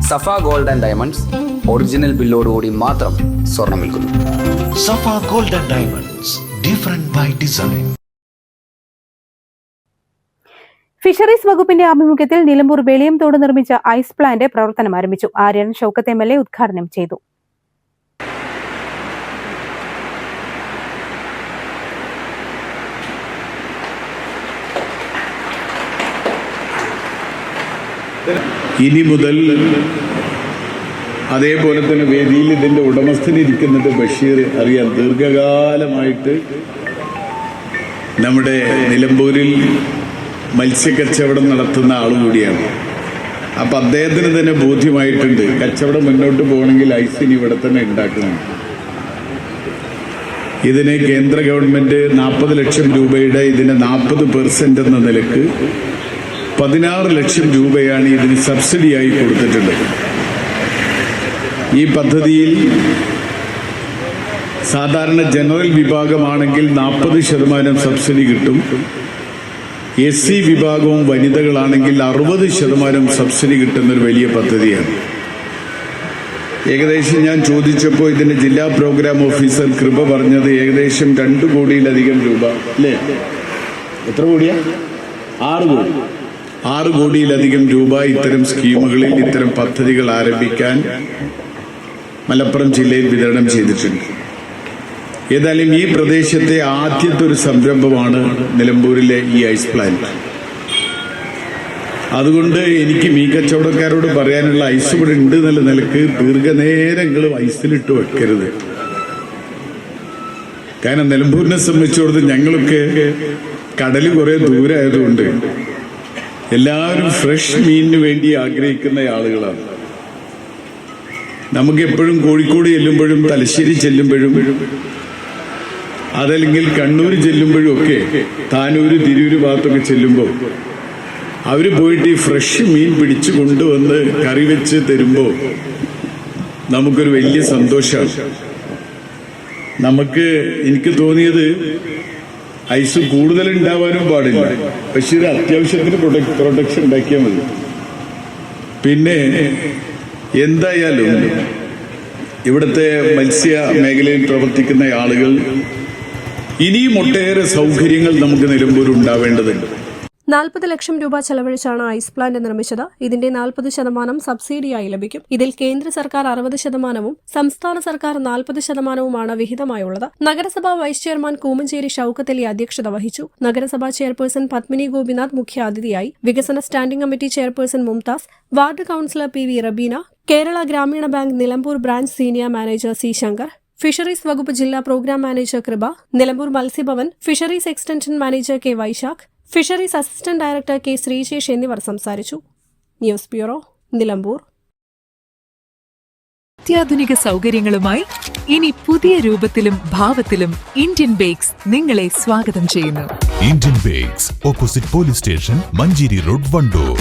Safa gold and diamonds original ബില്ലോടുകൂടി മാത്രം സ്വർണം വിൽക്കുന്നു. Safa gold and diamonds, different by design. Fisheries വകുപ്പിന്റെ ആഭിമുഖ്യത്തിൽ നിലമ്പൂർ വെളിയംതോട് നിർമ്മിച്ച ഐസ് പ്ലാന്റ് പ്രവർത്തനം ആരംഭിച്ചു. ആര്യൻ ഷൗക്കത്ത് MLA ഉദ്ഘാടനം ചെയ്തു. ഇനി മുതൽ അതേപോലെ തന്നെ വേദിയിൽ ഇതിൻ്റെ ഉടമസ്ഥനിരിക്കുന്നുണ്ട് ബഷീർ, അറിയാം, ദീർഘകാലമായിട്ട് നമ്മുടെ നിലമ്പൂരിൽ മത്സ്യക്കച്ചവടം നടത്തുന്ന ആളുകൂടിയാണ്. അപ്പം അദ്ദേഹത്തിന് തന്നെ ബോധ്യമായിട്ടുണ്ട് കച്ചവടം മുന്നോട്ട് പോകണമെങ്കിൽ ഐസിന് ഇവിടെ തന്നെ ഉണ്ടാക്കണം. ഇതിന് കേന്ദ്ര ഗവൺമെൻറ് 40 ലക്ഷം രൂപയുടെ ഇതിന് 40% എന്ന നിലക്ക് 16 ലക്ഷം രൂപയാണ് ഇതിന് സബ്സിഡിയായി കൊടുത്തിട്ടുള്ളത്. ഈ പദ്ധതിയിൽ സാധാരണ ജനറൽ വിഭാഗമാണെങ്കിൽ 40% സബ്സിഡി കിട്ടും. SC വിഭാഗവും വനിതകളാണെങ്കിൽ 60% സബ്സിഡി കിട്ടുന്നൊരു വലിയ പദ്ധതിയാണ്. ഏകദേശം ഞാൻ ചോദിച്ചപ്പോൾ ഇതിൻ്റെ ജില്ലാ പ്രോഗ്രാം ഓഫീസർ കൃപ പറഞ്ഞത് ഏകദേശം 2 കോടിയിലധികം രൂപ, അല്ലേ? എത്ര കോടിയാ? 6 കോടിയിലധികം രൂപ ഇത്തരം സ്കീമുകളിൽ, ഇത്തരം പദ്ധതികൾ ആരംഭിക്കാൻ മലപ്പുറം ജില്ലയിൽ വിതരണം ചെയ്തിട്ടുണ്ട്. ഏതായാലും ഈ പ്രദേശത്തെ ആദ്യത്തെ ഒരു സംരംഭമാണ് നിലമ്പൂരിലെ ഈ ഐസ് പ്ലാന്റ്. അതുകൊണ്ട് എനിക്ക് മീൻ കച്ചവടക്കാരോട് പറയാനുള്ള ഐസ് ഇവിടെ ഉണ്ട് എന്നുള്ള നിലക്ക് ദീർഘനേരങ്ങളും ഐസിലിട്ട് വെക്കരുത്. കാരണം നിലമ്പൂരിനെ സംബന്ധിച്ചിടത്തോളം ഞങ്ങളൊക്കെ കടൽ കുറെ ദൂരമായതുകൊണ്ട് എല്ലാവരും ഫ്രഷ് മീനിന് വേണ്ടി ആഗ്രഹിക്കുന്ന ആളുകളാണ്. നമുക്ക് എപ്പോഴും കോഴിക്കോട് ചെല്ലുമ്പോഴും തലശ്ശേരി ചെല്ലുമ്പോഴും അതല്ലെങ്കിൽ കണ്ണൂർ ചെല്ലുമ്പോഴും ഒക്കെ താനൂര് തിരൂര് ഭാഗത്തൊക്കെ ചെല്ലുമ്പോൾ അവർ പോയിട്ട് ഈ ഫ്രഷ് മീൻ പിടിച്ചു കൊണ്ടുവന്ന് കറി വെച്ച് തരുമ്പോൾ നമുക്കൊരു വലിയ സന്തോഷമാണ്. എനിക്ക് തോന്നിയത് ഐസ് കൂടുതൽ ഉണ്ടാവാനും പാടില്ല, പക്ഷേ ഇത് അത്യാവശ്യത്തിന് പ്രൊട്ടക്ഷൻ ഉണ്ടാക്കിയാൽ മതി. പിന്നെ എന്തായാലും ഇവിടുത്തെ മത്സ്യ മേഖലയിൽ പ്രവർത്തിക്കുന്ന ആളുകൾ ഇനിയും ഒട്ടേറെ സൗകര്യങ്ങൾ നമുക്ക് നിലമ്പൂർ ഉണ്ടാവേണ്ടതുണ്ട്. 40 ലക്ഷം രൂപ ചെലവഴിച്ചാണ് ഐസ് പ്ലാന്റ് നിർമ്മിച്ചത്. ഇതിന്റെ 40% സബ്സിഡിയായി ലഭിക്കും. ഇതിൽ കേന്ദ്ര സർക്കാർ 60%വും സംസ്ഥാന സർക്കാർ 40%വുമാണ് വിഹിതമായുള്ളത്. നഗരസഭാ വൈസ് ചെയർമാൻ കൂമഞ്ചേരി ഷൌക്കത്ത് അലി അധ്യക്ഷത വഹിച്ചു. നഗരസഭാ ചെയർപേഴ്സൺ പത്മിനി ഗോപിനാഥ് മുഖ്യാതിഥിയായി. വികസന standing committee chairperson Mumtaz, ward councillor PV Rabeena, Kerala Gramin bank Nilambur branch senior manager C Shankar, fisheries വകുപ്പ് ജില്ലാ programme manager Kripa, Nilambur Matsyabhavan fisheries extension manager K Vaishakh, fisheries assistant director K Sreesesh എന്നിവർ സംസാരിച്ചു. News bureau, Nilambur. അത്യാധുനിക സൗകര്യങ്ങളുമായി ഇനി പുതിയ രൂപത്തിലും ഭാവത്തിലും ഇന്ത്യൻ ബേക്സ് നിങ്ങളെ സ്വാഗതം ചെയ്യുന്നു. Indian bakes, opposite police station, Manjeri road, Wandoor.